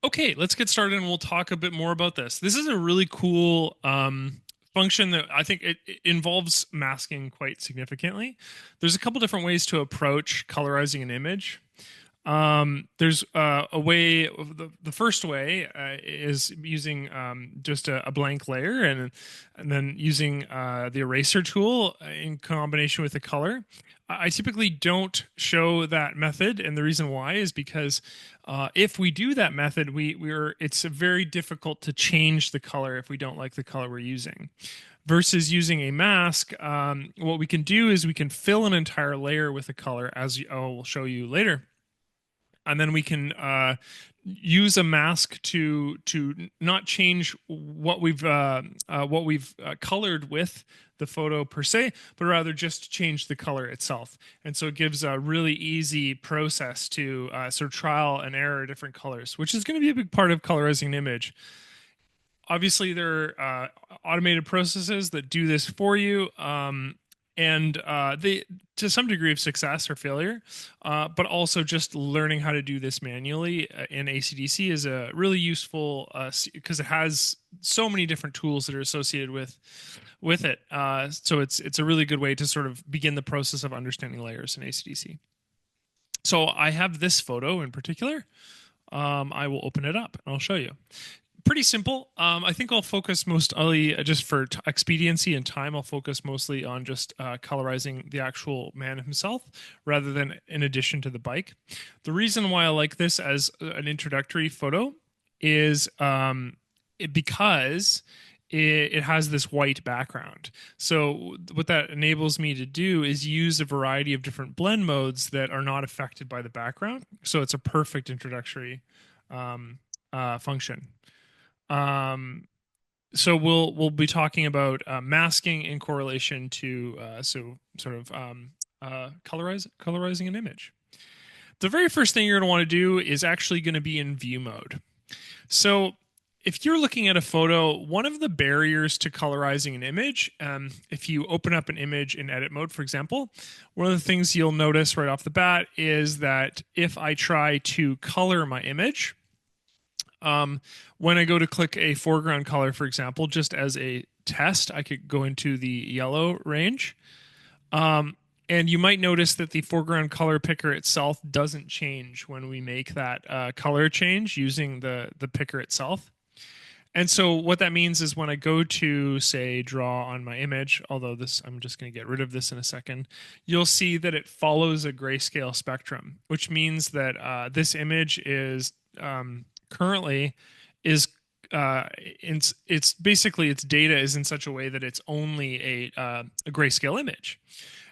Okay, let's get started and we'll talk a bit more about this. This is a really cool function that I think it involves masking quite significantly. There's a couple different ways to approach colorizing an image. There's a way, the first way is using just a blank layer and then using the eraser tool in combination with the color. I typically don't show that method, and the reason why is because if we do that method, we're it's very difficult to change the color if we don't like the color we're using. Versus using a mask, what we can do is we can fill an entire layer with a color, as I will show you later, and then we can use a mask to not change what we've colored with the photo per se, but rather just change the color itself. And so it gives a really easy process to sort of trial and error different colors, which is going to be a big part of colorizing an image. Obviously, there are automated processes that do this for you. And they, to some degree of success or failure, but also just learning how to do this manually in ACDC is a really useful because it has so many different tools that are associated with it. So it's a really good way to sort of begin the process of understanding layers in ACDC. So I have this photo in particular. I will open it up and I'll show you. Pretty simple. I think I'll focus mostly just for expediency and time. I'll focus mostly on just colorizing the actual man himself rather than in addition to the bike. The reason why I like this as an introductory photo is because it has this white background. So what that enables me to do is use a variety of different blend modes that are not affected by the background. So it's a perfect introductory function. Um, so we'll be talking about masking in correlation to so sort of colorizing an image. The very first thing you're going to want to do is actually going to be in view mode. So if you're looking at a photo, one of the barriers to colorizing an image, if you open up an image in edit mode, for example, one of the things you'll notice right off the bat is that if I try to color my image, um, when I go to click a foreground color, for example, just as a test, I could go into the yellow range. Um, and you might notice that the foreground color picker itself doesn't change when we make that color change using the picker itself. And so what that means is when I go to say draw on my image, although this I'm just going to get rid of this in a second, you'll see that it follows a grayscale spectrum, which means that this image is currently is it's basically its data is in such a way that it's only a grayscale image.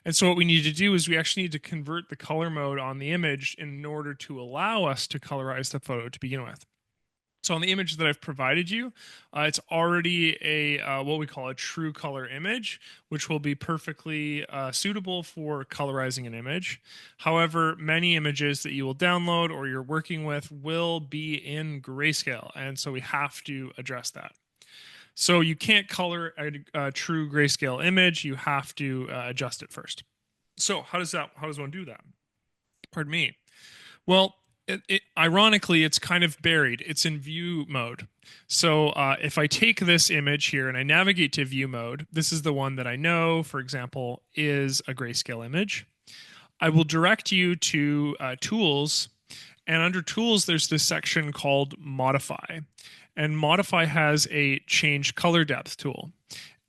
And so what we need to do is we actually need to convert the color mode on the image in order to allow us to colorize the photo to begin with. So on the image that I've provided you, it's already a what we call a true color image, which will be perfectly suitable for colorizing an image. However, many images that you will download or you're working with will be in grayscale, and so we have to address that. So you can't color a true grayscale image; you have to adjust it first. So how does one do that? Pardon me. Well, ironically, it's kind of buried. It's in view mode. So if I take this image here and I navigate to view mode, this is the one that I know, for example, is a grayscale image. I will direct you to tools. And under tools, there's this section called modify. And modify has a change color depth tool.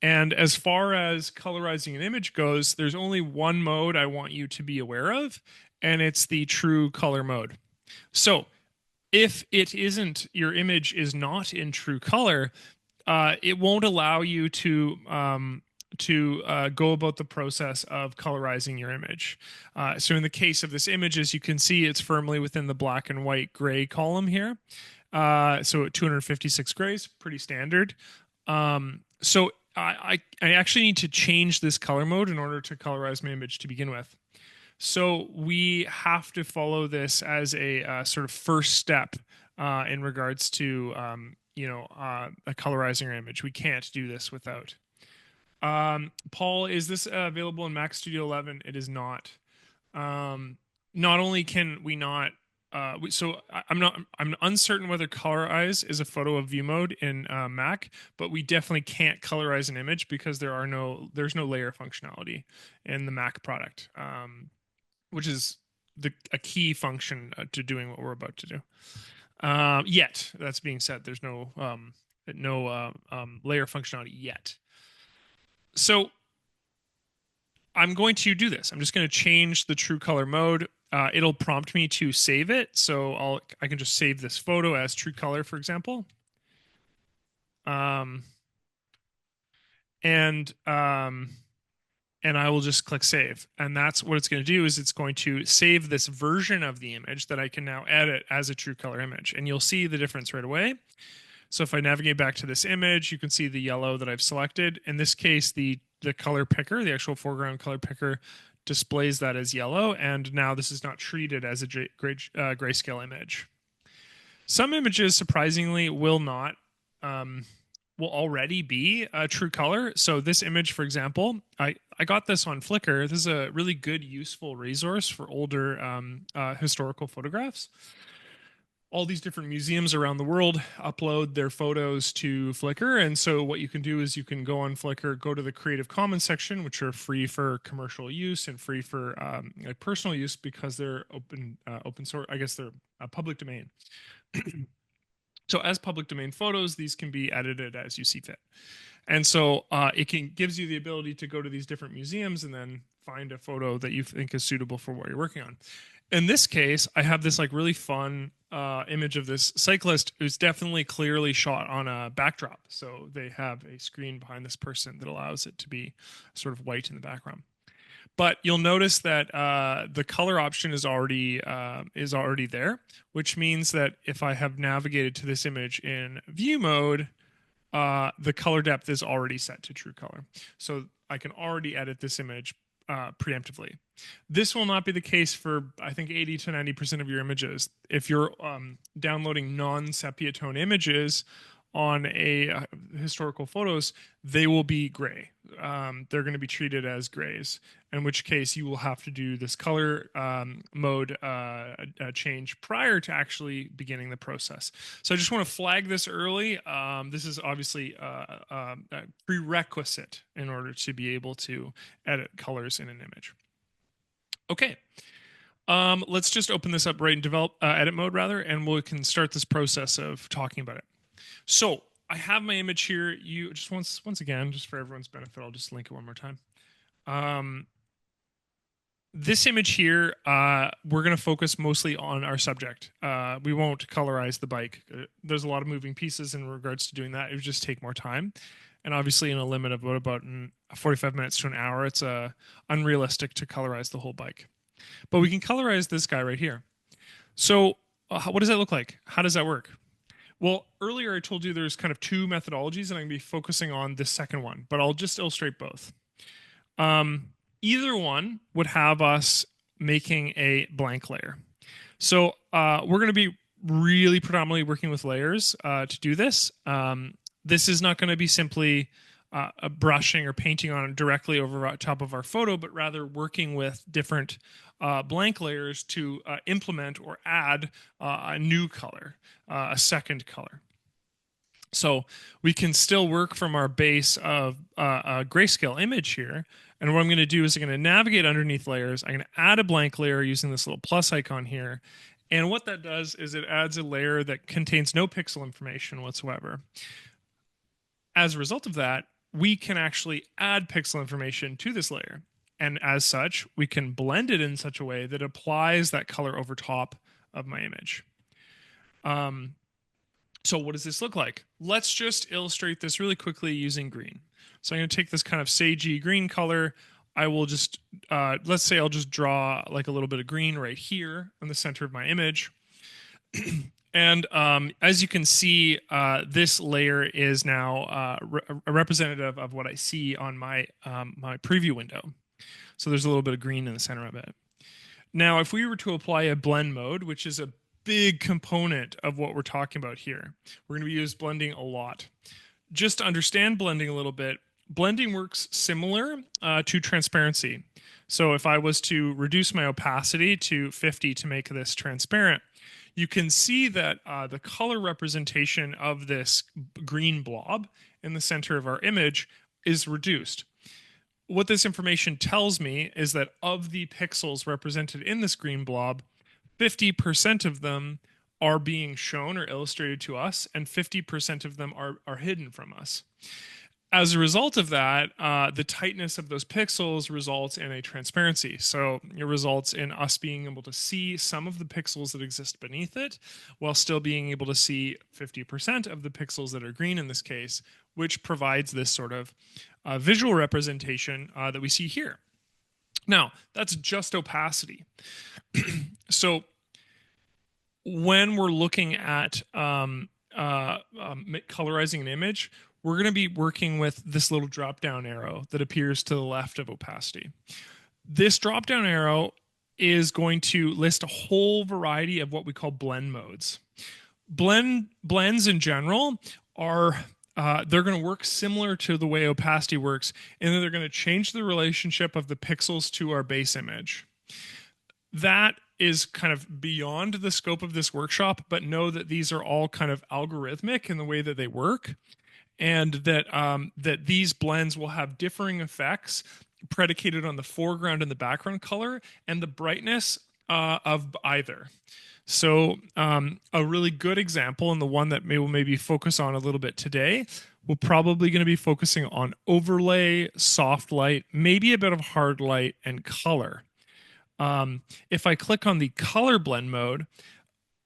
And as far as colorizing an image goes, there's only one mode I want you to be aware of, and it's the true color mode. So if it isn't, your image is not in true color, it won't allow you to go about the process of colorizing your image. So in the case of this image, as you can see, it's firmly within the black and white gray column here. So at 256 grays, pretty standard. So I actually need to change this color mode in order to colorize my image to begin with. So we have to follow this as a sort of first step in regards to colorizing our image. We can't do this without. Paul, is this available in Mac Studio 11? It is not. Um, Not only can we not I'm uncertain whether colorize is a photo of view mode in Mac, but we definitely can't colorize an image because there's no layer functionality in the Mac product, which is a key function to doing what we're about to do. Yet, that's being said, there's no layer functionality yet. So I'm going to do this. I'm just going to change the true color mode. It'll prompt me to save it, so I can just save this photo as true color, for example. Um, and and I will just click save. And that's what it's going to do is it's going to save this version of the image that I can now edit as a true color image. And you'll see the difference right away. So if I navigate back to this image, you can see the yellow that I've selected. In this case, the color picker, the actual foreground color picker, displays that as yellow. And now this is not treated as a grayscale image. Some images, surprisingly, will already be a true color. So this image, for example, I got this on Flickr. This is a really good, useful resource for older historical photographs. All these different museums around the world upload their photos to Flickr. And so what you can do is you can go on Flickr, go to the Creative Commons section, which are free for commercial use and free for like personal use because they're open source. I guess they're a public domain. So as public domain photos, these can be edited as you see fit. And so gives you the ability to go to these different museums and then find a photo that you think is suitable for what you're working on. In this case, I have this like really fun image of this cyclist who's definitely clearly shot on a backdrop. So they have a screen behind this person that allows it to be sort of white in the background. But you'll notice that the color option is already there, which means that if I have navigated to this image in view mode, the color depth is already set to true color. So I can already edit this image preemptively. This will not be the case for, I think, 80 to 90% of your images. If you're downloading non-sepia tone images on historical photos, they will be gray. They're going to be treated as grays, in which case you will have to do this color mode change prior to actually beginning the process. So I just want to flag this early. This is obviously a prerequisite in order to be able to edit colors in an image. Okay. Let's just open this up right in edit mode rather, and we can start this process of talking about it. So I have my image here. You just once again, just for everyone's benefit, I'll just link it one more time. This image here, we're going to focus mostly on our subject. We won't colorize the bike. There's a lot of moving pieces in regards to doing that. It would just take more time. And obviously in a limit of about 45 minutes to an hour, it's unrealistic to colorize the whole bike. But we can colorize this guy right here. So what does that look like? How does that work? Well, earlier I told you there's kind of two methodologies, and I'm going to be focusing on the second one, but I'll just illustrate both. Either one would have us making a blank layer. So we're going to be really predominantly working with layers to do this. This is not going to be simply a brushing or painting on directly over top of our photo, but rather working with different blank layers to implement or add a new color, a second color. So we can still work from our base of a grayscale image here. And what I'm going to do is I'm going to navigate underneath layers. I'm going to add a blank layer using this little plus icon here. And what that does is it adds a layer that contains no pixel information whatsoever. As a result of that, we can actually add pixel information to this layer. And as such, we can blend it in such a way that applies that color over top of my image. So what does this look like? Let's just illustrate this really quickly using green. So I'm going to take this kind of sagey green color. I will just, let's say I'll just draw like a little bit of green right here in the center of my image. And as you can see, this layer is now a representative of what I see on my preview window. So there's a little bit of green in the center of it. Now, if we were to apply a blend mode, which is a big component of what we're talking about here, we're going to use blending a lot. Just to understand blending a little bit, blending works similar to transparency. So if I was to reduce my opacity to 50 to make this transparent, you can see that the color representation of this green blob in the center of our image is reduced. What this information tells me is that of the pixels represented in this green blob, 50% of them are being shown or illustrated to us, and 50% of them are hidden from us. As a result of that, the tightness of those pixels results in a transparency. So it results in us being able to see some of the pixels that exist beneath it, while still being able to see 50% of the pixels that are green in this case, which provides this sort of visual representation that we see here. Now, that's just opacity. So when we're looking at colorizing an image, we're going to be working with this little drop down arrow that appears to the left of opacity. This drop down arrow is going to list a whole variety of what we call blend modes. Blends in general are they're going to work similar to the way opacity works, and then they're going to change the relationship of the pixels to our base image. That is kind of beyond the scope of this workshop, but know that these are all kind of algorithmic in the way that they work, and that that these blends will have differing effects predicated on the foreground and the background color and the brightness of either. So a really good example, and the one that we'll maybe focus on a little bit today, we're probably going to be focusing on overlay, soft light, maybe a bit of hard light, and color. If I click on the color blend mode,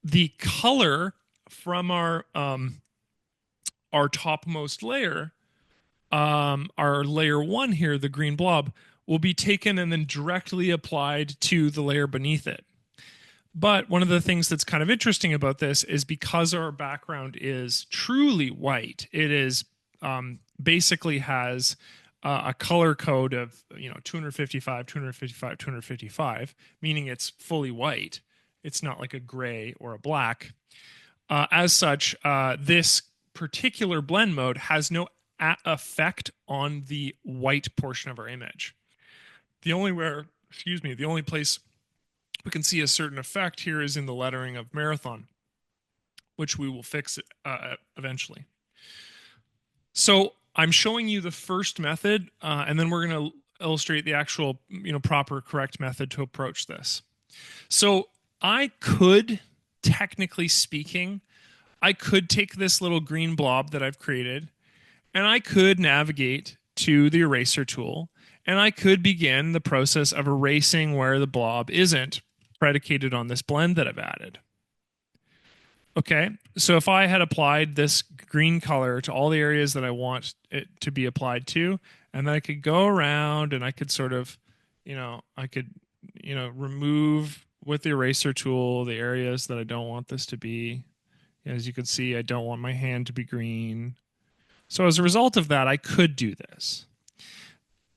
the color from our topmost layer, our layer 1 here, the green blob, will be taken and then directly applied to the layer beneath it. But one of the things that's kind of interesting about this is because our background is truly white, it is basically has a color code of 255, 255, 255, meaning it's fully white. It's not like a gray or a black. As such, this particular blend mode has no effect on the white portion of our image. The only place we can see a certain effect here is in the lettering of marathon, which we will fix eventually. So I'm showing you the first method, and then we're going to illustrate the actual, proper, correct method to approach this. So I could, technically speaking, I could take this little green blob that I've created, and I could navigate to the eraser tool, and I could begin the process of erasing where the blob isn't predicated on this blend that I've added. Okay, so if I had applied this green color to all the areas that I want it to be applied to, and then I could go around and I could sort of, remove with the eraser tool the areas that I don't want this to be. As you can see, I don't want my hand to be green. So as a result of that, I could do this.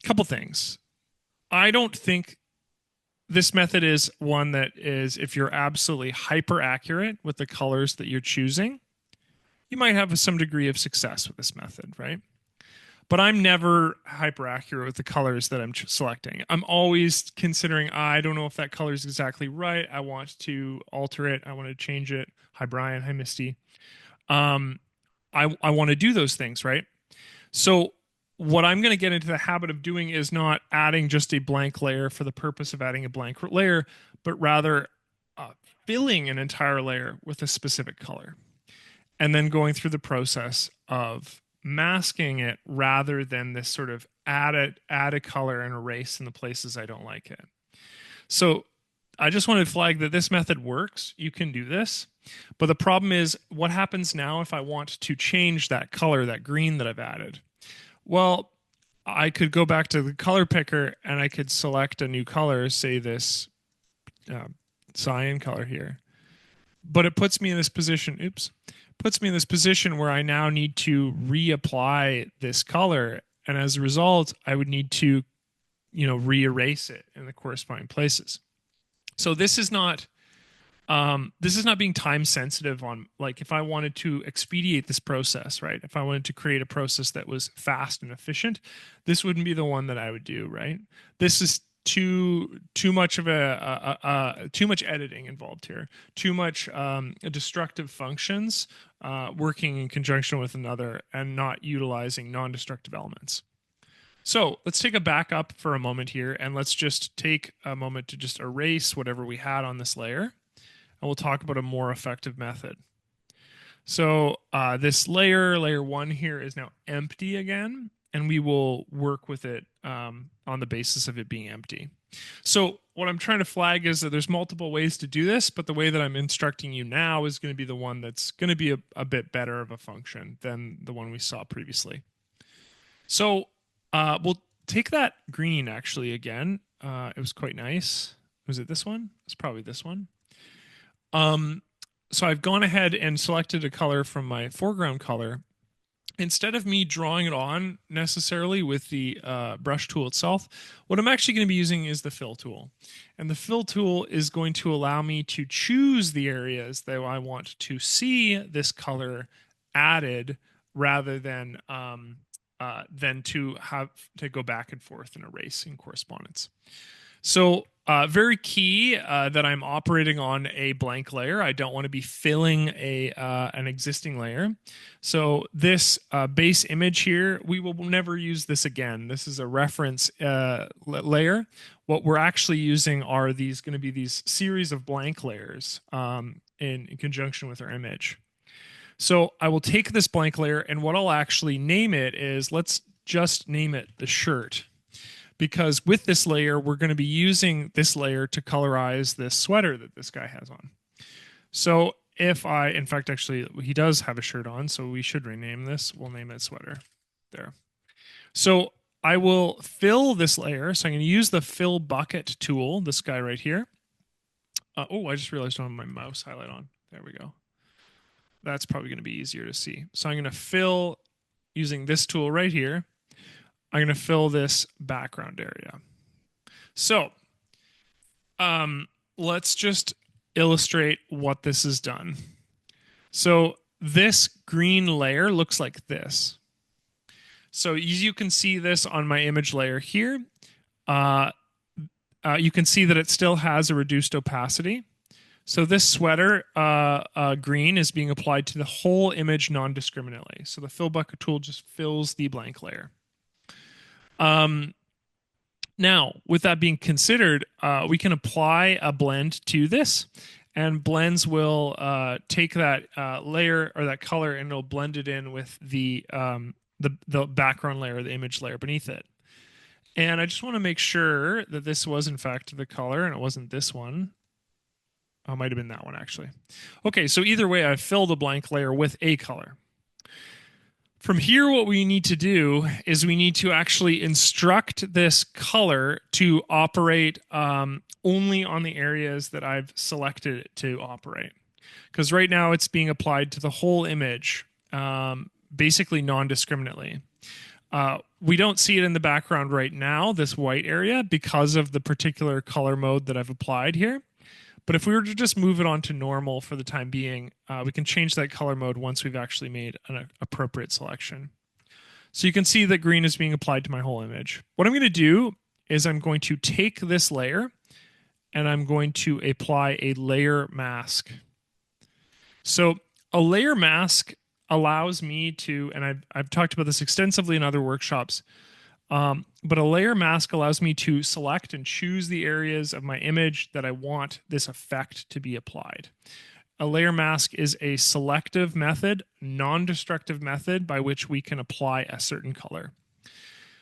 Couple things. I don't think this method is one that is, if you're absolutely hyper accurate with the colors that you're choosing, you might have some degree of success with this method, right? But I'm never hyper accurate with the colors that I'm selecting. I'm always considering, I don't know if that color is exactly right. I want to alter it. I want to change it. Hi, Brian. Hi, Misty. I want to do those things, right? So what I'm going to get into the habit of doing is not adding just a blank layer for the purpose of adding a blank layer, but rather filling an entire layer with a specific color and then going through the process of masking it rather than this sort of add a color and erase in the places I don't like it. So I just wanted to flag that this method works. You can do this. But the problem is, what happens now if I want to change that color, that green that I've added? Well, I could go back to the color picker and I could select a new color, say this cyan color here. But it puts me in this position, where I now need to reapply this color. And as a result, I would need to, re-erase it in the corresponding places. So this is not This is not being time sensitive on, like, if I wanted to expedite this process, right? If I wanted to create a process that was fast and efficient, this wouldn't be the one that I would do, right? This is too much of too much editing involved here, too much destructive functions working in conjunction with another and not utilizing non-destructive elements. So let's take a back up for a moment here, and let's just take a moment to just erase whatever we had on this layer, and we'll talk about a more effective method. So this layer one here, is now empty again, and we will work with it on the basis of it being empty. So what I'm trying to flag is that there's multiple ways to do this, but the way that I'm instructing you now is going to be the one that's going to be a bit better of a function than the one we saw previously. So we'll take that green actually again. It was quite nice. Was it this one? It's probably this one. So I've gone ahead and selected a color from my foreground color. Instead of me drawing it on necessarily with the brush tool itself, what I'm actually going to be using is the fill tool. And the fill tool is going to allow me to choose the areas that I want to see this color added rather than to have to go back and forth and erase in correspondence. So very key that I'm operating on a blank layer. I don't want to be filling an existing layer. So this base image here, we will never use this again. This is a reference layer. What we're actually using are these going to be these series of blank layers in conjunction with our image. So I will take this blank layer, and what I'll actually name it is, let's just name it the shirt. Because with this layer, we're going to be using this layer to colorize this sweater that this guy has on. So if I, in fact, actually, he does have a shirt on, so we should rename this. We'll name it sweater. There. So I will fill this layer. So I'm going to use the fill bucket tool, this guy right here. Oh, I just realized I don't have my mouse highlight on. There we go. That's probably going to be easier to see. So I'm going to fill using this tool right here. I'm going to fill this background area. So let's just illustrate what this has done. So this green layer looks like this. So you can see this on my image layer here. You can see that it still has a reduced opacity. So this sweater green is being applied to the whole image non-discriminately. So the fill bucket tool just fills the blank layer. Now, with that being considered, we can apply a blend to this, and blends will take that layer or that color and it'll blend it in with the background layer, the image layer beneath it. And I just want to make sure that this was in fact the color and it wasn't this one. Oh, it might have been that one actually. Okay, so either way, I've filled a blank layer with a color. From here, what we need to do is we need to actually instruct this color to operate only on the areas that I've selected it to operate. Because right now it's being applied to the whole image, basically non-discriminately. We don't see it in the background right now, this white area, because of the particular color mode that I've applied here. But if we were to just move it on to normal for the time being, we can change that color mode once we've actually made an appropriate selection. So you can see that green is being applied to my whole image. What I'm going to do is I'm going to take this layer and I'm going to apply a layer mask. So a layer mask allows me to, and I've talked about this extensively in other workshops, but a layer mask allows me to select and choose the areas of my image that I want this effect to be applied. A layer mask is a selective method, non-destructive method by which we can apply a certain color.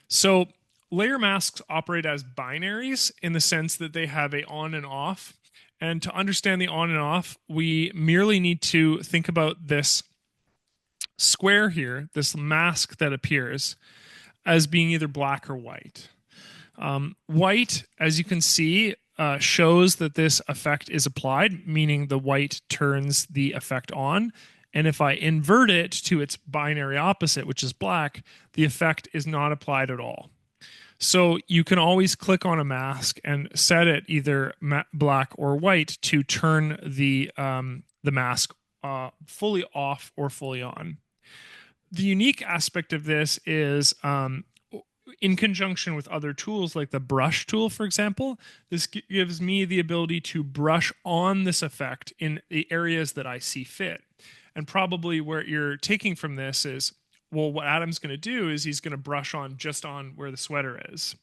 So layer masks operate as binaries in the sense that they have a on and off. And to understand the on and off, we merely need to think about this square here, this mask that appears, as being either black or white. White, as you can see, shows that this effect is applied, meaning the white turns the effect on. And if I invert it to its binary opposite, which is black, the effect is not applied at all. So you can always click on a mask and set it either black or white to turn the mask fully off or fully on. The unique aspect of this is in conjunction with other tools like the brush tool, for example, this gives me the ability to brush on this effect in the areas that I see fit. And probably where you're taking from this is, well, what Adam's going to do is he's going to brush on just on where the sweater is.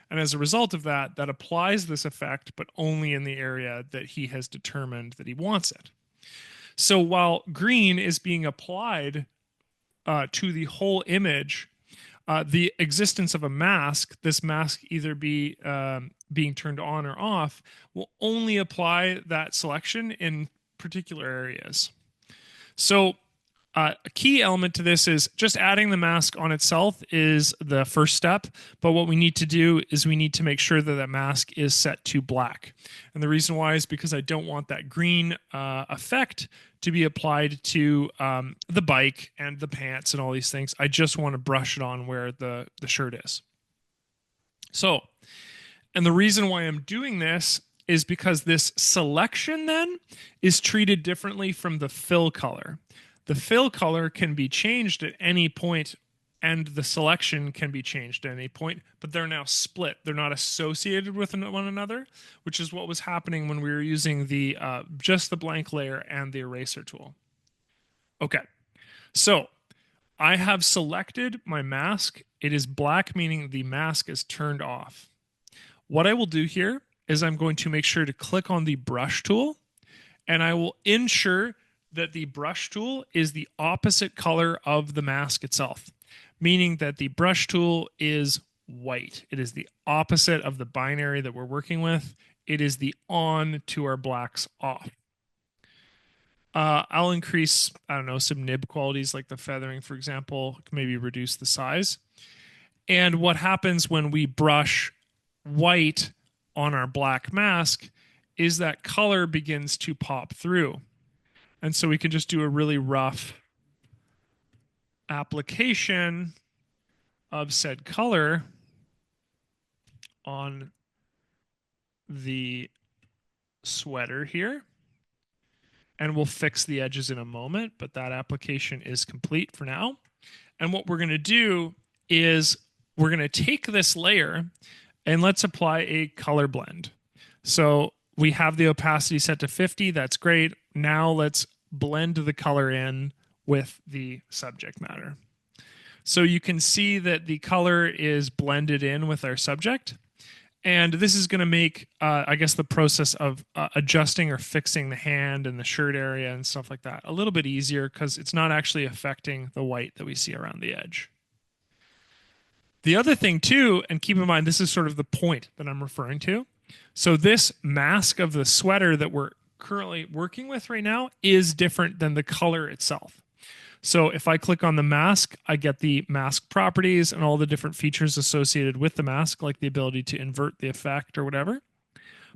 And as a result of that, that applies this effect, but only in the area that he has determined that he wants it. So while green is being applied to the whole image, the existence of a mask, this mask either be being turned on or off, will only apply that selection in particular areas. So a key element to this is just adding the mask on itself is the first step. But what we need to do is we need to make sure that that mask is set to black. And the reason why is because I don't want that green effect to be applied to the bike and the pants and all these things. I just want to brush it on where the shirt is. So, and the reason why I'm doing this is because this selection then is treated differently from the fill color. The fill color can be changed at any point, and the selection can be changed at any point, but they're now split. They're not associated with one another, which is what was happening when we were using the just the blank layer and the eraser tool. Okay, so I have selected my mask. It is black, meaning the mask is turned off. What I will do here is I'm going to make sure to click on the brush tool, and I will ensure that the brush tool is the opposite color of the mask itself, meaning that the brush tool is white. It is the opposite of the binary that we're working with. It is the on to our blacks off. I'll increase, I don't know, some nib qualities like the feathering, for example, maybe reduce the size. And what happens when we brush white on our black mask is that color begins to pop through. And so we can just do a really rough application of said color on the sweater here. And we'll fix the edges in a moment, but that application is complete for now. And what we're going to do is we're going to take this layer and let's apply a color blend. So we have the opacity set to 50. That's great. Now let's blend the color in with the subject matter. So you can see that the color is blended in with our subject. And this is going to make, I guess, the process of adjusting or fixing the hand and the shirt area and stuff like that a little bit easier because it's not actually affecting the white that we see around the edge. The other thing, too, and keep in mind, this is sort of the point that I'm referring to. So this mask of the sweater that we're currently working with right now is different than the color itself. So if I click on the mask, I get the mask properties and all the different features associated with the mask, like the ability to invert the effect or whatever.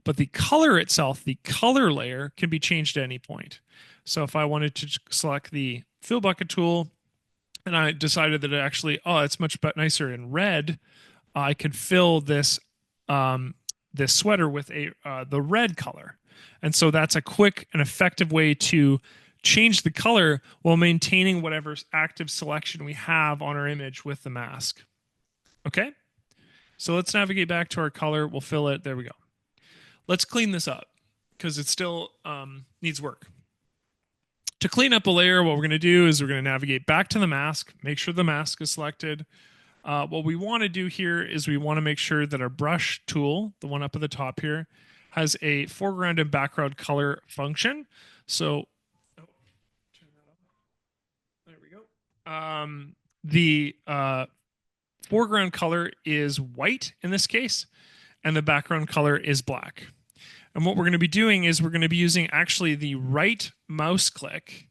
But the color itself, the color layer, can be changed at any point. So if I wanted to select the fill bucket tool and I decided that it actually, it's much nicer in red, I could fill this this sweater with the red color. And so that's a quick and effective way to change the color while maintaining whatever active selection we have on our image with the mask. Okay? So let's navigate back to our color. We'll fill it. There we go. Let's clean this up because it still needs work. To clean up a layer, what we're going to do is we're going to navigate back to the mask, make sure the mask is selected. What we want to do here is we want to make sure that our brush tool, the one up at the top here, has a foreground and background color function. So, there we go. The foreground color is white in this case, and the background color is black. And what we're going to be doing is we're going to be using actually the right mouse click.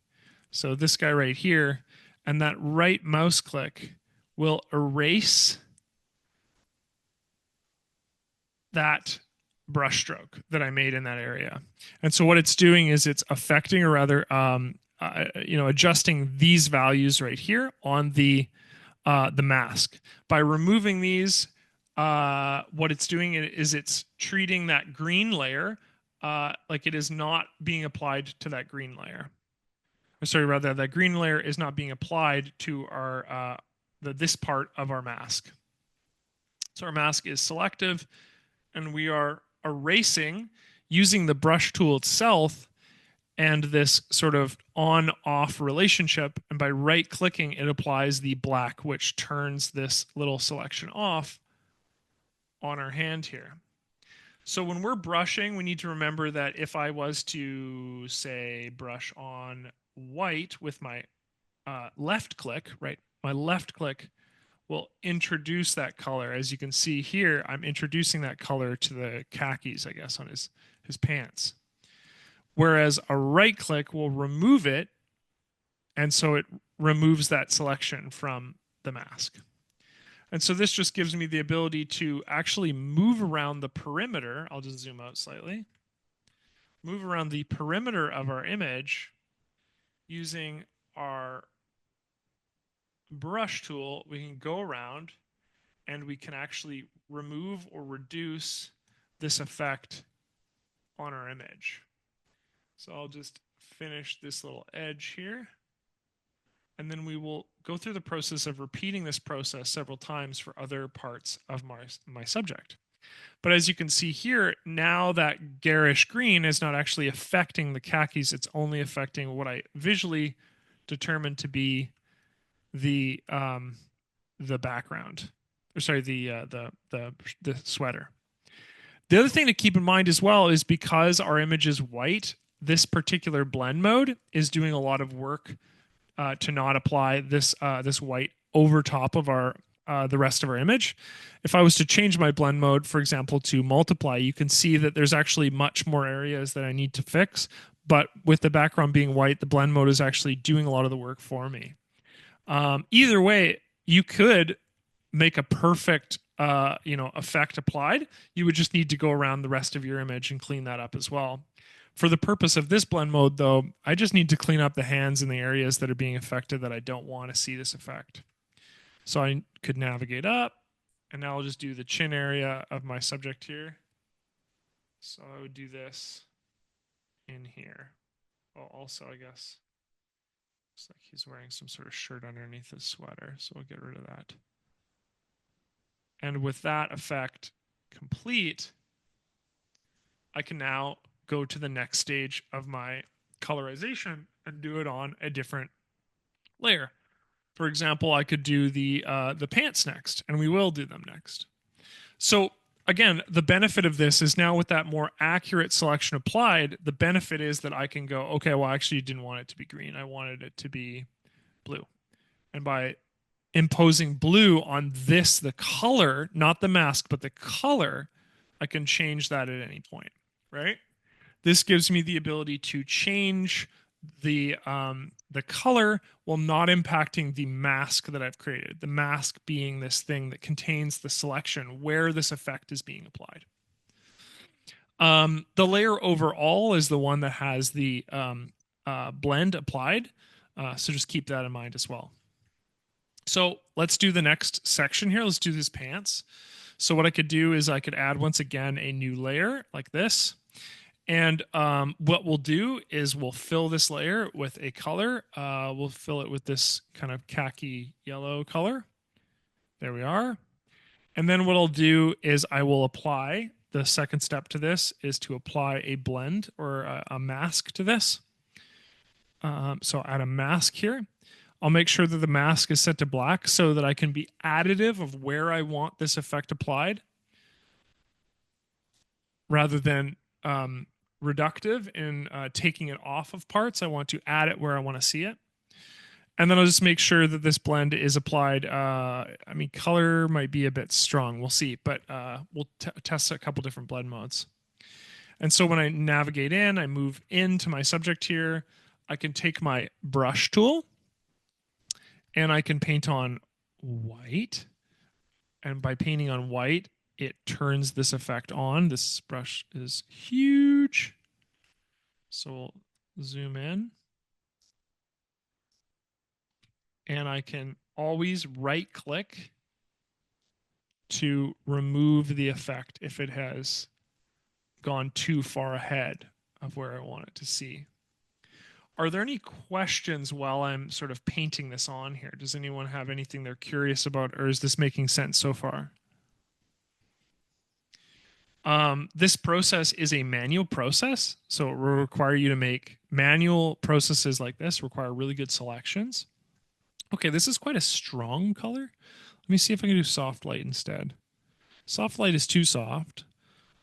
So this guy right here, and that right mouse click will erase that brush stroke that I made in that area. And so what it's doing is it's affecting, or rather, adjusting these values right here on the mask. By removing these, what it's doing is it's treating that green layer like it is not being applied to that green layer. Or sorry, rather, that green layer is not being applied to our this part of our mask. So our mask is selective, and we are erasing using the brush tool itself and this sort of on off relationship. And by right clicking, it applies the black, which turns this little selection off on our hand here. So when we're brushing, we need to remember that if I was to, say, brush on white with my left click, right, my left click will introduce that color. As you can see here, I'm introducing that color to the khakis, I guess, on his pants. Whereas a right click will remove it, and so it removes that selection from the mask. And so this just gives me the ability to actually move around the perimeter. I'll just zoom out slightly. Move around the perimeter of our image using our brush tool. We can go around and we can actually remove or reduce this effect on our image. So I'll just finish this little edge here. And then we will go through the process of repeating this process several times for other parts of my subject. But as you can see here, now that garish green is not actually affecting the khakis. It's only affecting what I visually determined to be the background. Or sorry, the sweater. The other thing to keep in mind as well is because our image is white, this particular blend mode is doing a lot of work to not apply this white over top of our the rest of our image. If I was to change my blend mode, for example, to multiply, you can see that there's actually much more areas that I need to fix. But with the background being white, the blend mode is actually doing a lot of the work for me. Either way, you could make a perfect effect applied. You would just need to go around the rest of your image and clean that up as well. For the purpose of this blend mode, though, I just need to clean up the hands and the areas that are being affected that I don't want to see this effect. So I could navigate up, and now I'll just do the chin area of my subject here. So I would do this in here. Well, also, I guess, looks like he's wearing some sort of shirt underneath his sweater, so we'll get rid of that. And with that effect complete, I can now go to the next stage of my colorization and do it on a different layer. For example, I could do the pants next, and we will do them next. So again, the benefit of this is now with that more accurate selection applied, the benefit is that I can go, okay, well, I actually didn't want it to be green. I wanted it to be blue. And by imposing blue on this, the color, not the mask, but the color, I can change that at any point, right? This gives me the ability to change the color while not impacting the mask that I've created. The mask being this thing that contains the selection where this effect is being applied. The layer overall is the one that has the blend applied. So just keep that in mind as well. So let's do the next section here. Let's do this pants. So what I could do is I could add once again a new layer like this. And what we'll do is we'll fill this layer with a color. We'll fill it with this kind of khaki yellow color. There we are. And then what I'll do is I will apply, the second step to this is to apply a blend or a mask to this. So I'll add a mask here. I'll make sure that the mask is set to black so that I can be additive of where I want this effect applied rather than reductive in taking it off of parts. I want to add it where I want to see it. And then I'll just make sure that this blend is applied. I mean, color might be a bit strong. We'll see, but we'll test a couple different blend modes. And so when I navigate in, I move into my subject here. I can take my brush tool and I can paint on white. And by painting on white, it turns this effect on. This brush is huge. So we'll zoom in. And I can always right click to remove the effect if it has gone too far ahead of where I want it to see. Are there any questions while I'm sort of painting this on here? Does anyone have anything they're curious about, or is this making sense so far? This process is a manual process, so it will require you to make manual processes like this, require really good selections. Okay, this is quite a strong color. Let me see if I can do soft light instead. Soft light is too soft.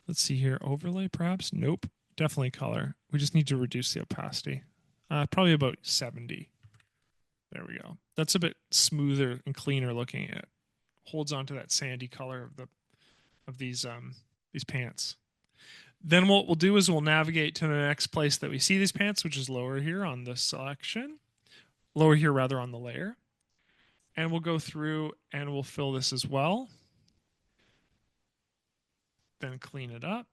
Let's see here. Overlay, perhaps? Nope. Definitely color. We just need to reduce the opacity. Probably about 70. There we go. That's a bit smoother and cleaner looking. It holds on to that sandy color of these pants. Then what we'll do is we'll navigate to the next place that we see these pants, which is lower here on the selection. Lower here rather on the layer. And we'll go through and we'll fill this as well. Then clean it up.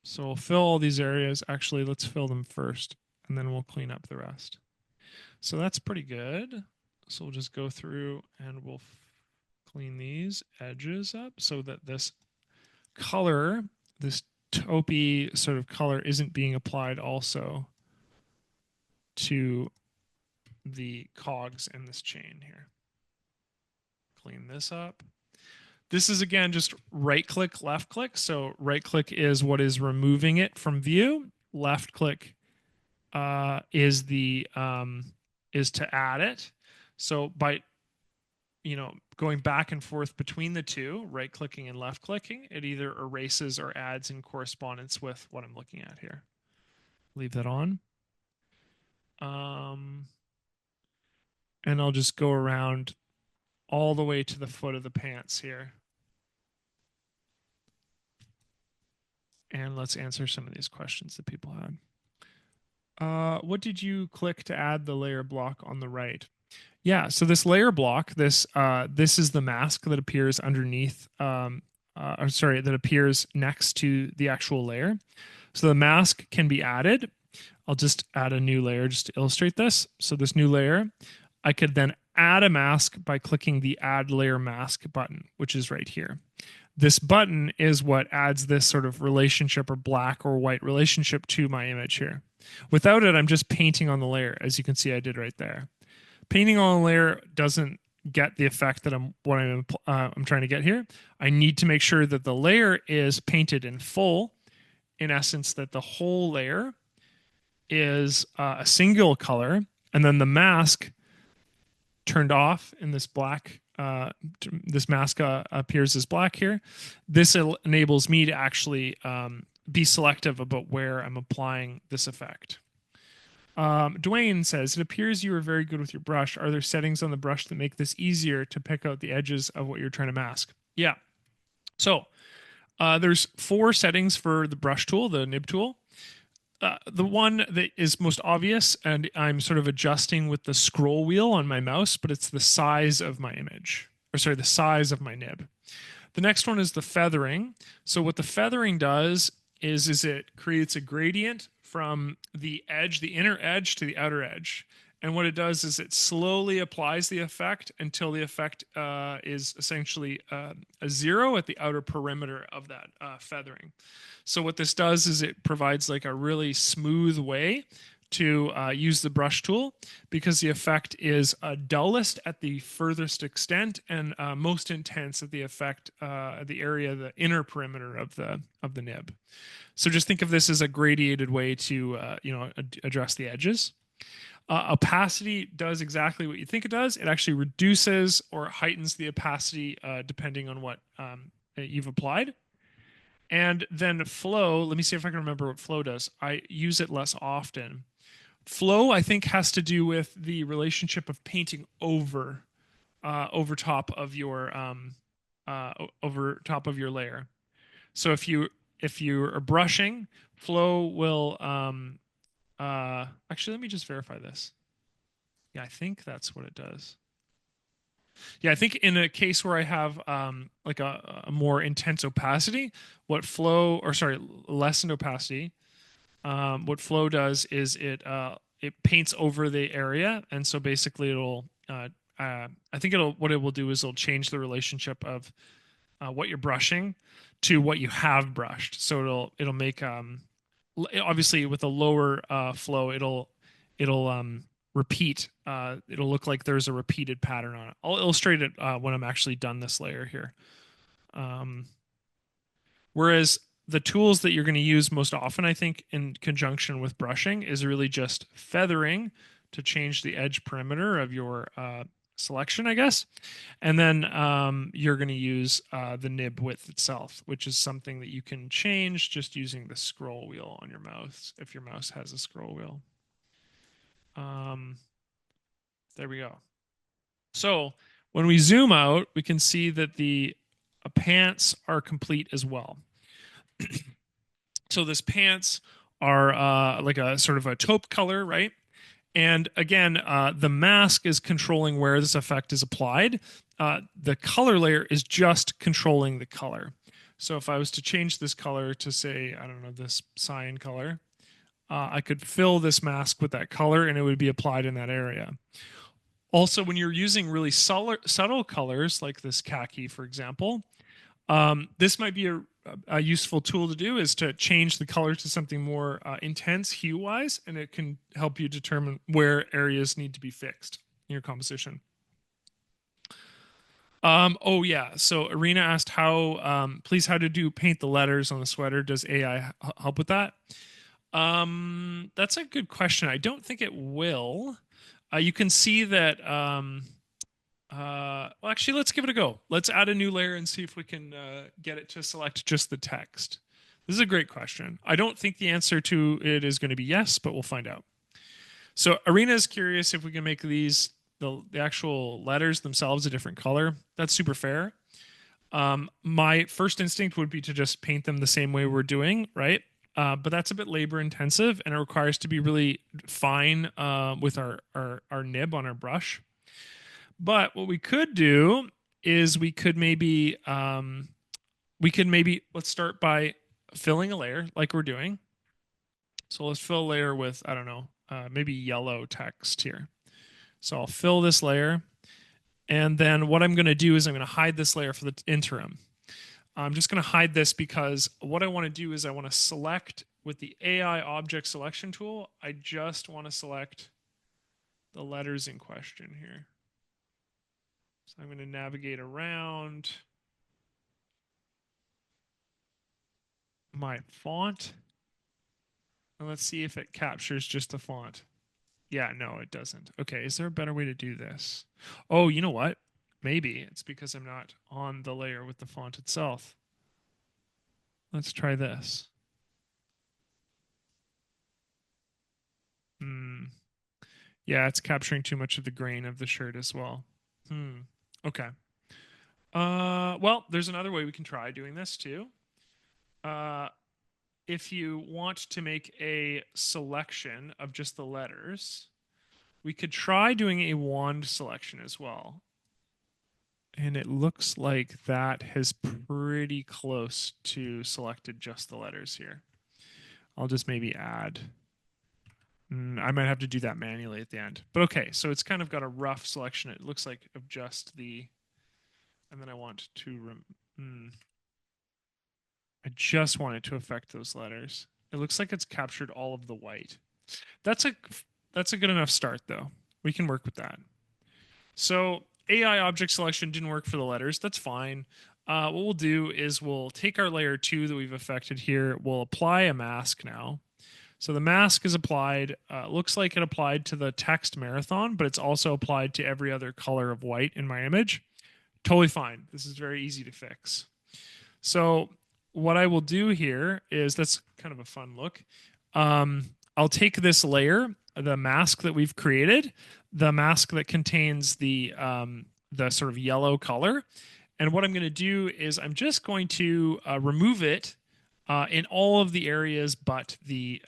So we'll fill all these areas. Actually, let's fill them first, and then we'll clean up the rest. So that's pretty good. So we'll just go through and we'll clean these edges up so that this color, this taupey sort of color, isn't being applied also to the cogs in this chain here. Clean this up. This is again just right click, left click. So right click is what is removing it from view. Left click is to add it. So by going back and forth between the two, right clicking and left clicking, it either erases or adds in correspondence with what I'm looking at here. Leave that on. And I'll just go around all the way to the foot of the pants here. And let's answer some of these questions that people had. What did you click to add the layer block on the right? Yeah, so this layer block, this is the mask that appears underneath, that appears next to the actual layer. So the mask can be added. I'll just add a new layer just to illustrate this. So this new layer, I could then add a mask by clicking the Add Layer Mask button, which is right here. This button is what adds this sort of relationship or black or white relationship to my image here. Without it, I'm just painting on the layer, as you can see I did right there. Painting on a layer doesn't get the effect that I'm trying to get here. I need to make sure that the layer is painted in full. In essence, that the whole layer is a single color, and then the mask turned off in this black. This mask appears as black here. This enables me to actually be selective about where I'm applying this effect. Dwayne says, it appears you are very good with your brush. Are there settings on the brush that make this easier to pick out the edges of what you're trying to mask? Yeah. So there's 4 settings for the brush tool, the nib tool. The one that is most obvious, and I'm sort of adjusting with the scroll wheel on my mouse, but it's the size of my image, or sorry, the size of my nib. The next one is the feathering. So what the feathering does is it creates a gradient from the edge, the inner edge to the outer edge. And what it does is it slowly applies the effect until the effect is essentially a 0 at the outer perimeter of that feathering. So what this does is it provides like a really smooth way to use the brush tool, because the effect is dullest at the furthest extent and most intense at the effect, the area, the inner perimeter of the nib. So just think of this as a gradiated way to address the edges. Opacity does exactly what you think it does. It actually reduces or heightens the opacity depending on what you've applied. And then flow, let me see if I can remember what flow does. I use it less often. Flow, I think, has to do with the relationship of painting over top of your layer. So if you are brushing, flow will actually, let me just verify this. Yeah, I think that's what it does. Yeah, I think in a case where I have like a more intense opacity, lessened opacity, what flow does is it paints over the area, and so basically it'll I think it'll what it will do is it'll change the relationship of what you're brushing to what you have brushed. So it'll make obviously with a lower flow it'll repeat. It'll look like there's a repeated pattern on it. I'll illustrate it when I'm actually done this layer here. Um, Whereas the tools that you're going to use most often, I think, in conjunction with brushing, is really just feathering to change the edge perimeter of your selection, I guess. And then you're going to use the nib width itself, which is something that you can change just using the scroll wheel on your mouse, if your mouse has a scroll wheel. Um, there we go. So when we zoom out, we can see that the pants are complete as well. So this pants are like a sort of a taupe color, right? And again, the mask is controlling where this effect is applied. The color layer is just controlling the color. So if I was to change this color to say, I don't know, this cyan color, I could fill this mask with that color and it would be applied in that area. Also, when you're using really subtle colors like this khaki, for example, this might be a useful tool to do is to change the color to something more intense hue wise, and it can help you determine where areas need to be fixed in your composition. Oh yeah. So Arena asked please, how to do paint the letters on the sweater? Does AI help with that? That's a good question. I don't think it will. You can see that well, actually, let's give it a go. Let's add a new layer and see if we can get it to select just the text. This is a great question. I don't think the answer to it is going to be yes, but we'll find out. So Arena is curious if we can make the actual letters themselves a different color. That's super fair. My first instinct would be to just paint them the same way we're doing, right? But that's a bit labor intensive and it requires to be really fine with our nib on our brush. But what we could do is we could maybe let's start by filling a layer like we're doing. So let's fill a layer with I don't know maybe yellow text here. So I'll fill this layer, and then what I'm going to do is I'm going to hide this layer for the interim. I'm just going to hide this because what I want to do is I want to select with the AI object selection tool. I just want to select the letters in question here. So I'm going to navigate around my font. And let's see if it captures just the font. Yeah, no, it doesn't. Okay, is there a better way to do this? Oh, you know what? Maybe it's because I'm not on the layer with the font itself. Let's try this. Hmm. Yeah, it's capturing too much of the grain of the shirt as well. Hmm. Okay. Well, there's another way we can try doing this too. Uh, if you want to make a selection of just the letters, we could try doing a wand selection as well. And it looks like that has pretty close to selected just the letters here. I'll just maybe add. I might have to do that manually at the end. But okay, so it's kind of got a rough selection. It looks like of just the. And then I want to. I just want it to affect those letters. It looks like it's captured all of the white. That's a that's a good enough start though. We can work with that. So AI object selection didn't work for the letters. That's fine. What we'll do is we'll take our layer 2 that we've affected here. We'll apply a mask now. So the mask is applied. Looks like it applied to the text marathon, but it's also applied to every other color of white in my image. Totally fine. This is very easy to fix. So what I will do here is that's kind of a fun look. I'll take this layer, the mask that we've created, the mask that contains the sort of yellow color, and what I'm going to do is I'm just going to remove it in all of the areas but the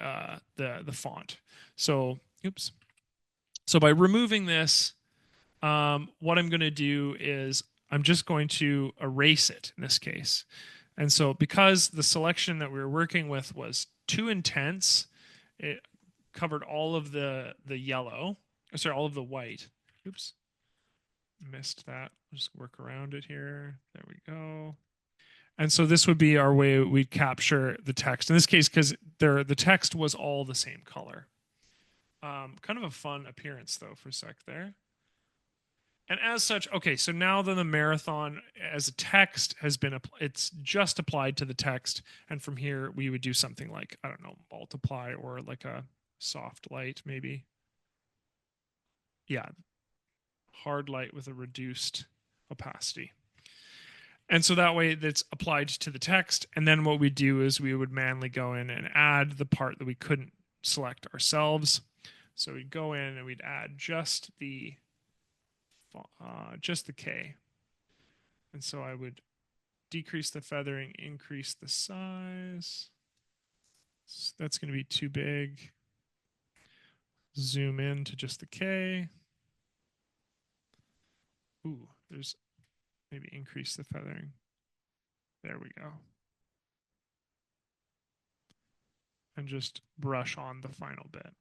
font. So, oops. So by removing this, what I'm going to do is I'm just going to erase it in this case. And so because the selection that we were working with was too intense, it covered all of the yellow, sorry, all of the white. Oops. Missed that. Just work around it here. There we go. And so this would be our way we'd capture the text. In this case, because the text was all the same color. Kind of a fun appearance though for a sec there. And as such, okay, so now then the marathon as a text has been, it's just applied to the text. And from here, we would do something like, I don't know, multiply or like a soft light, maybe. Yeah, hard light with a reduced opacity. And so that way that's applied to the text. And then what we do is we would manually go in and add the part that we couldn't select ourselves. So we'd go in and we'd add just the K. And so I would decrease the feathering, increase the size. So that's going to be too big. Zoom in to just the K. Ooh, there's maybe increase the feathering. There we go. And just brush on the final bit.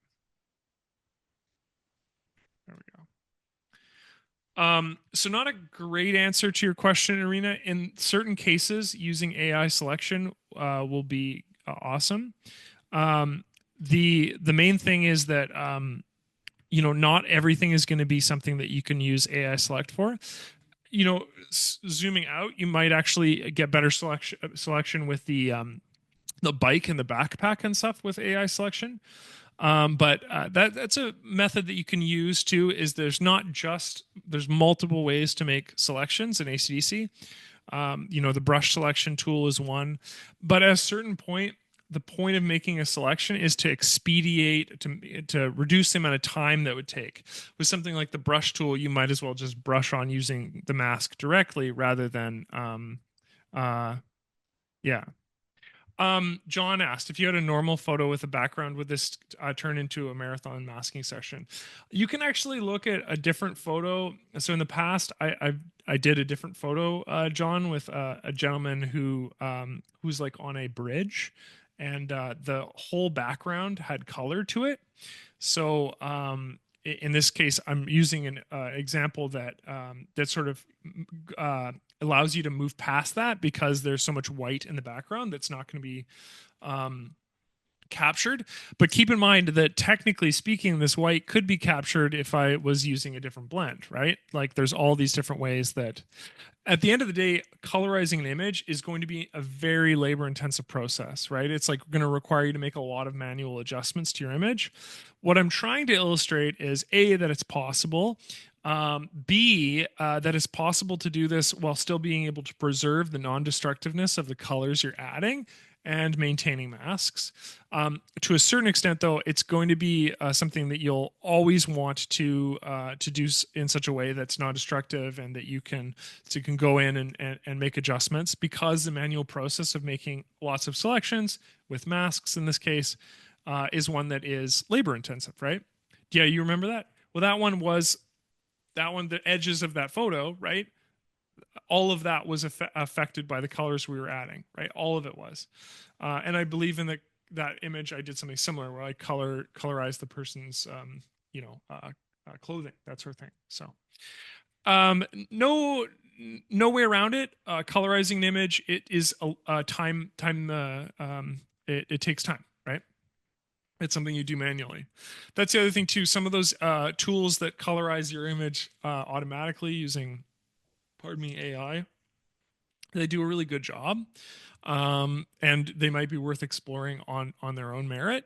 There we go. So not a great answer to your question, Irina. In certain cases, using AI selection will be awesome. The main thing is that not everything is going to be something that you can use AI select for. Zooming out, you might actually get better selection with the bike and the backpack and stuff with AI selection. But that's a method that you can use too. Is there's multiple ways to make selections in ACDSee. The brush selection tool is one, but at a certain point, the point of making a selection is to expedite to reduce the amount of time that would take. With something like the brush tool, you might as well just brush on using the mask directly rather than yeah. John asked if you had a normal photo with a background, would this turn into a marathon masking session? You can actually look at a different photo. So in the past, I did a different photo, John, with a gentleman who's like on a bridge, and the whole background had color to it. So in this case, I'm using an example that sort of allows you to move past that because there's so much white in the background that's not going to be um, captured. But keep in mind that technically speaking, this white could be captured if I was using a different blend, right? Like there's all these different ways that at the end of the day, colorizing an image is going to be a very labor intensive process, right? It's like going to require you to make a lot of manual adjustments to your image. What I'm trying to illustrate is A, that it's possible. B, that it's possible to do this while still being able to preserve the non destructiveness of the colors you're adding and maintaining masks. To a certain extent, though, it's going to be something that you'll always want to do in such a way that's non-destructive and that you can go in and make adjustments because the manual process of making lots of selections with masks in this case is one that is labor intensive, right? Yeah, you remember that? Well, the edges of that photo, right? All of that was affected by the colors we were adding, right? All of it was. And I believe in that image, I did something similar where I colorized the person's, clothing, that sort of thing. So, no, no way around it. Colorizing an image, it is a time. It takes time, right? It's something you do manually. That's the other thing too. Some of those tools that colorize your image automatically using, pardon me, AI, they do a really good job, and they might be worth exploring on their own merit.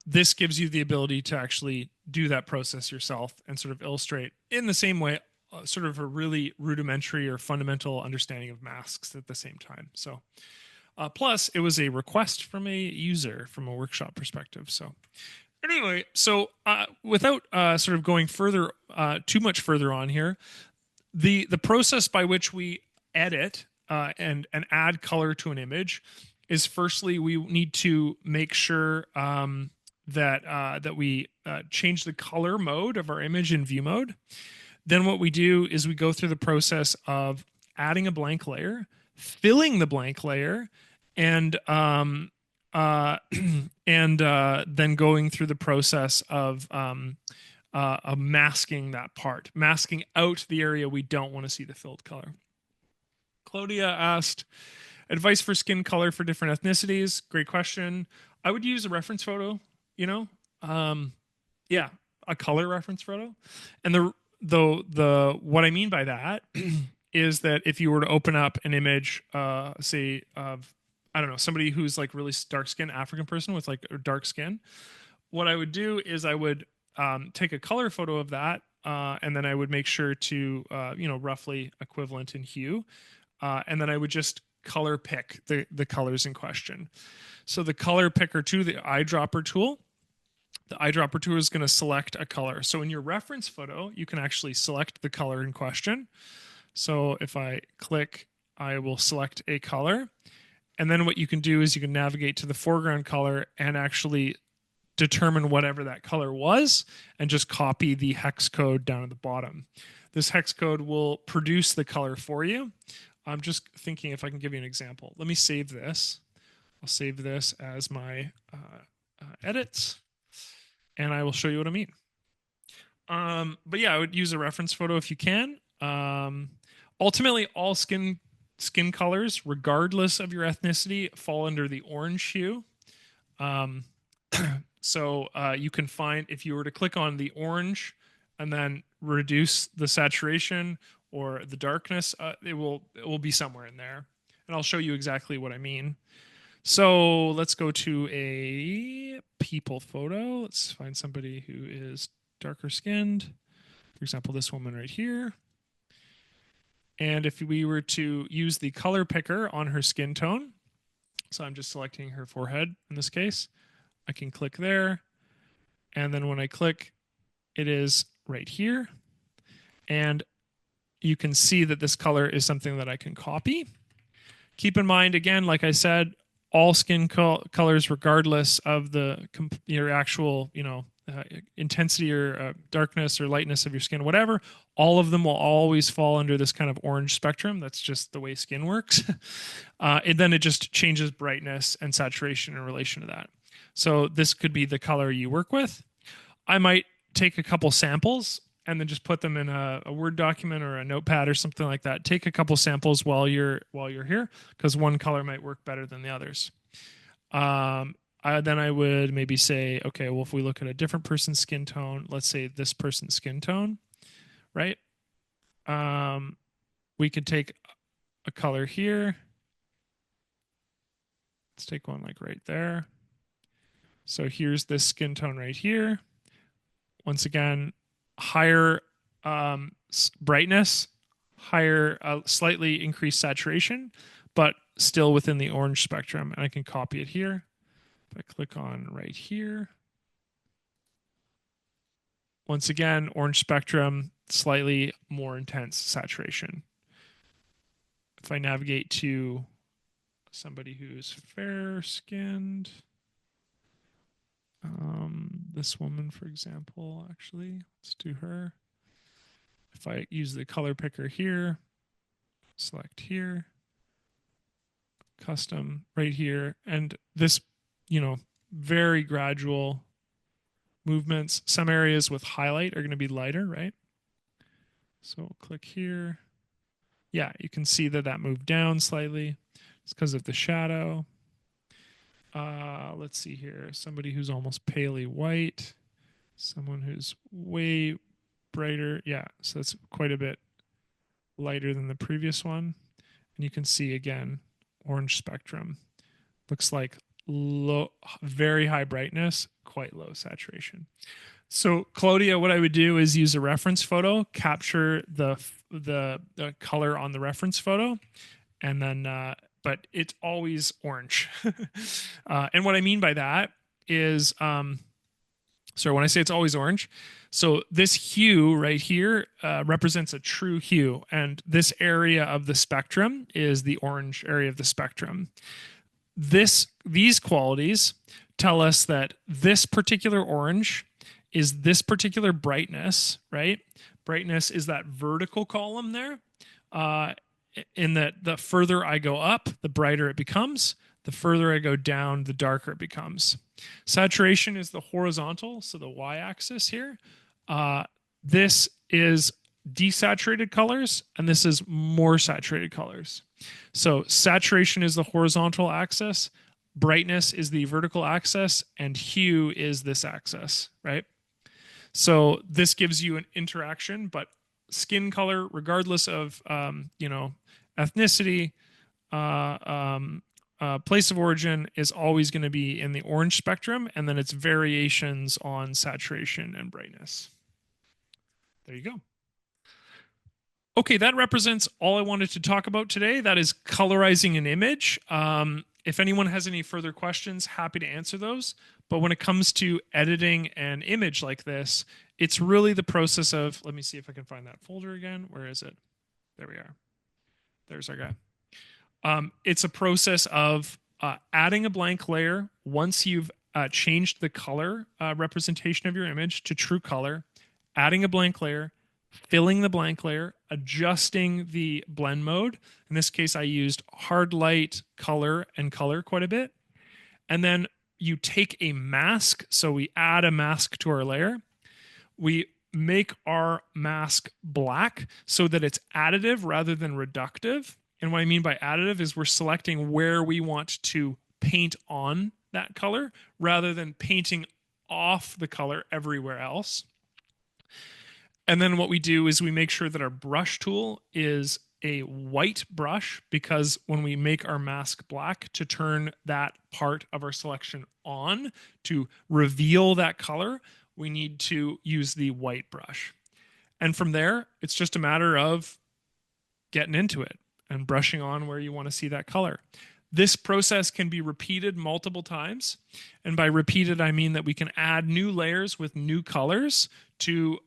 This gives you the ability to actually do that process yourself and sort of illustrate in the same way, sort of a really rudimentary or fundamental understanding of masks at the same time. So, plus it was a request from a user from a workshop perspective. So anyway, so without sort of going further, too much further on here, the process by which we edit and add color to an image is firstly we need to make sure that we change the color mode of our image in view mode. Then what we do is we go through the process of adding a blank layer, filling the blank layer, and and then going through the process of of masking that part, masking out the area we don't want to see the filled color. Claudia asked, advice for skin color for different ethnicities. Great question. I would use a reference photo, you know? Um, yeah, a color reference photo. And the what I mean by that is that if you were to open up an image, say of, I don't know, somebody who's like really dark skin, African person with like dark skin, what I would do is I would take a color photo of that, and then I would make sure to, roughly equivalent in hue, and then I would just color pick the colors in question. So the color picker tool, the eyedropper tool, is going to select a color. So in your reference photo, you can actually select the color in question. So if I click, I will select a color. And then what you can do is you can navigate to the foreground color and actually determine whatever that color was and just copy the hex code down at the bottom. This hex code will produce the color for you. I'm just thinking if I can give you an example. Let me save this. I'll save this as my edits, and I will show you what I mean. But yeah, I would use a reference photo if you can. Ultimately, all skin colors, regardless of your ethnicity, fall under the orange hue. So you can find, if you were to click on the orange and then reduce the saturation or the darkness, it will be somewhere in there. And I'll show you exactly what I mean. So let's go to a people photo. Let's find somebody who is darker skinned. For example, this woman right here. And if we were to use the color picker on her skin tone, so I'm just selecting her forehead in this case, I can click there. And then when I click, it is right here. And you can see that this color is something that I can copy. Keep in mind, again, like I said, all skin colors, regardless of your actual, intensity or darkness or lightness of your skin, whatever, all of them will always fall under this kind of orange spectrum. That's just the way skin works. And then it just changes brightness and saturation in relation to that. So this could be the color you work with. I might take a couple samples and then just put them in a Word document or a notepad or something like that. Take a couple samples while you're here, because one color might work better than the others. Then I would maybe say, okay, well, if we look at a different person's skin tone, let's say this person's skin tone, right? We could take a color here. Let's take one like right there. So here's this skin tone right here. Once again, higher brightness, higher, slightly increased saturation, but still within the orange spectrum. And I can copy it here. If I click on right here, once again, orange spectrum, slightly more intense saturation. If I navigate to somebody who's fair skinned, this woman, for example, actually, let's do her. If I use the color picker here, select here, custom right here, and this, very gradual movements. Some areas with highlight are going to be lighter, right? So we'll click here. Yeah, you can see that moved down slightly. It's because of the shadow. Let's see here. Somebody who's almost palely white. Someone who's way brighter. Yeah, so that's quite a bit lighter than the previous one. And you can see, again, orange spectrum. Looks like low, very high brightness, quite low saturation. So Claudia, what I would do is use a reference photo, capture the color on the reference photo, and then but it's always orange. And what I mean by that is, so when I say it's always orange, so this hue right here represents a true hue, and this area of the spectrum is the orange area of the spectrum. These qualities tell us that this particular orange is this particular brightness, right? Brightness is that vertical column there. In that the further I go up, the brighter it becomes. The further I go down, the darker it becomes. Saturation is the horizontal, so the y-axis here. Uh, this is desaturated colors, and this is more saturated colors. So saturation is the horizontal axis, brightness is the vertical axis, and hue is this axis, right? So this gives you an interaction, but skin color, regardless of ethnicity, uh, um, place of origin, is always going to be in the orange spectrum, and then its variations on saturation and brightness. There you go. Okay, that represents all I wanted to talk about today. That is colorizing an image. If anyone has any further questions, happy to answer those. But when it comes to editing an image like this, it's really the process of, let me see if I can find that folder again. Where is it? There we are. There's our guy. It's a process of adding a blank layer once you've changed the color representation of your image to true color, adding a blank layer, filling the blank layer, adjusting the blend mode. In this case, I used hard light, color, and color quite a bit. And then you take a mask. So we add a mask to our layer. We make our mask black so that it's additive rather than reductive. And what I mean by additive is we're selecting where we want to paint on that color rather than painting off the color everywhere else. And then what we do is we make sure that our brush tool is a white brush, because when we make our mask black, to turn that part of our selection on to reveal that color, we need to use the white brush. And from there, it's just a matter of getting into it and brushing on where you want to see that color. This process can be repeated multiple times. And by repeated, I mean that we can add new layers with new colors to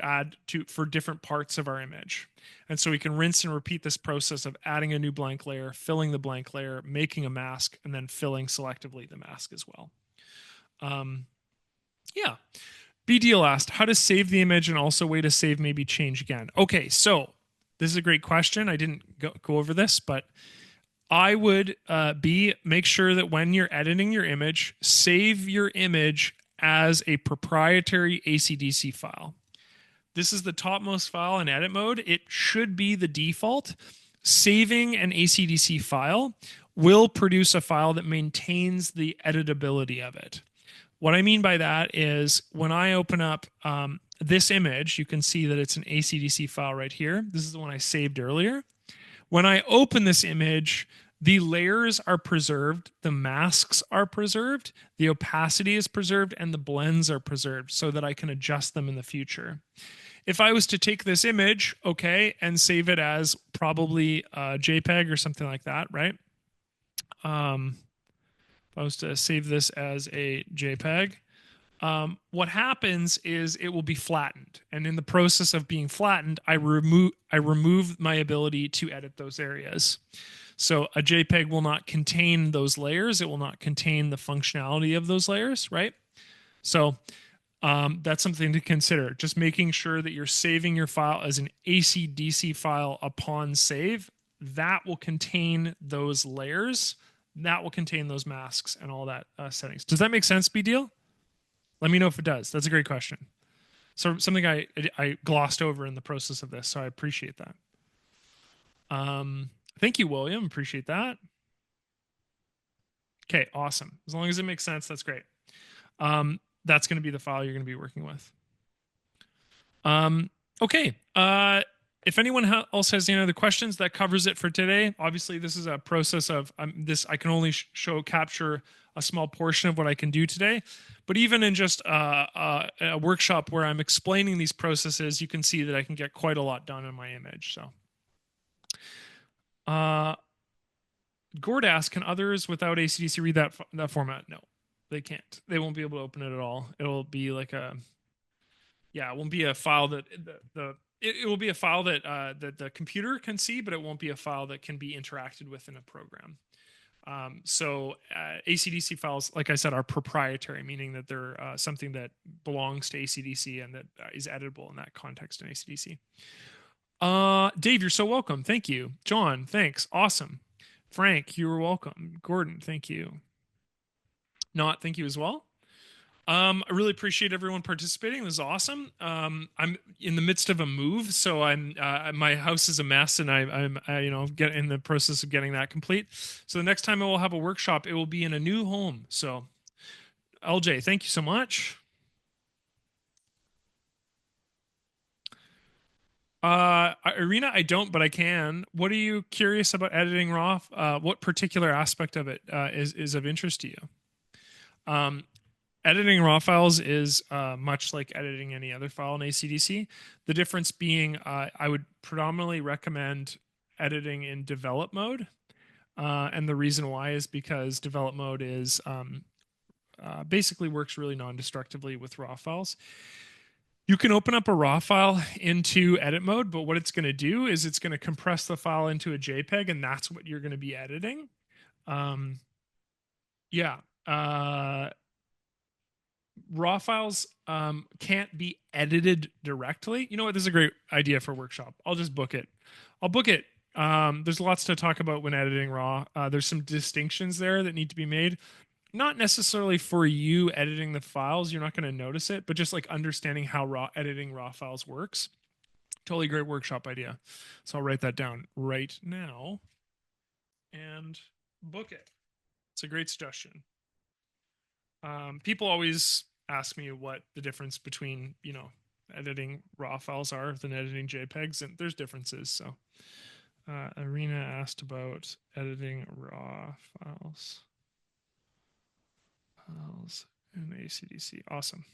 add to for different parts of our image. And so we can rinse and repeat this process of adding a new blank layer, filling the blank layer, making a mask, and then filling selectively the mask as well. Yeah. BDL asked, how to save the image and also way to save, maybe change again. Okay, so this is a great question. I didn't go over this, but I would make sure that when you're editing your image, save your image as a proprietary ACDSee file. This is the topmost file in edit mode. It should be the default. Saving an ACDSee file will produce a file that maintains the editability of it. What I mean by that is when I open up this image, you can see that it's an ACDSee file right here. This is the one I saved earlier. When I open this image, the layers are preserved, the masks are preserved, the opacity is preserved, and the blends are preserved so that I can adjust them in the future. If I was to take this image, okay, and save it as probably a JPEG or something like that, right? If I was to save this as a JPEG, what happens is it will be flattened, and in the process of being flattened, I remove my ability to edit those areas. So a JPEG will not contain those layers. It will not contain the functionality of those layers, right? So that's something to consider. Just making sure that you're saving your file as an ACDSee file upon save. That will contain those layers. That will contain those masks and all that settings. Does that make sense, BDeal? Let me know if it does. That's a great question. So something I glossed over in the process of this, so I appreciate that. Thank you, William. Appreciate that. Okay, awesome. As long as it makes sense, that's great. That's going to be the file you're going to be working with. Okay. If anyone else has any other questions, that covers it for today. Obviously, this is a process of this. I can only capture a small portion of what I can do today. But even in just a workshop where I'm explaining these processes, you can see that I can get quite a lot done in my image. So, Gord asked, can others without ACDSee read that format? No, they can't. They won't be able to open it at all. It'll be like it won't be a file that it will be a file that that the computer can see, but it won't be a file that can be interacted with in a program. So ACDSee files, like I said, are proprietary, meaning that they're something that belongs to ACDSee and that is editable in that context in ACDSee. Dave, you're so welcome. Thank you. John, thanks. Awesome. Frank, you were welcome. Gordon, thank you. Not, thank you as well. I really appreciate everyone participating. This is awesome. I'm in the midst of a move, so I'm my house is a mess, and I'm get in the process of getting that complete. So the next time I will have a workshop, it will be in a new home. So LJ, thank you so much. Irina, I don't, but I can. What are you curious about editing raw? What particular aspect of it is of interest to you? Um, Editing raw files is much like editing any other file in ACDC. The difference being, I would predominantly recommend editing in develop mode. And the reason why is because develop mode is basically works really non-destructively with raw files. You can open up a raw file into edit mode, but what it's going to do is it's going to compress the file into a JPEG, and that's what you're going to be editing. Um, yeah. Raw files can't be edited directly. You know what? This is a great idea for a workshop. I'll just book it. I'll book it. There's lots to talk about when editing raw. There's some distinctions there that need to be made. Not necessarily for you editing the files, you're not going to notice it, but just like understanding how raw editing raw files works. Totally great workshop idea. So I'll write that down right now and book it. It's a great suggestion. People always ask me what the difference between editing raw files are than editing JPEGs, and there's differences. So Arena asked about editing raw files in ACDSee. Awesome.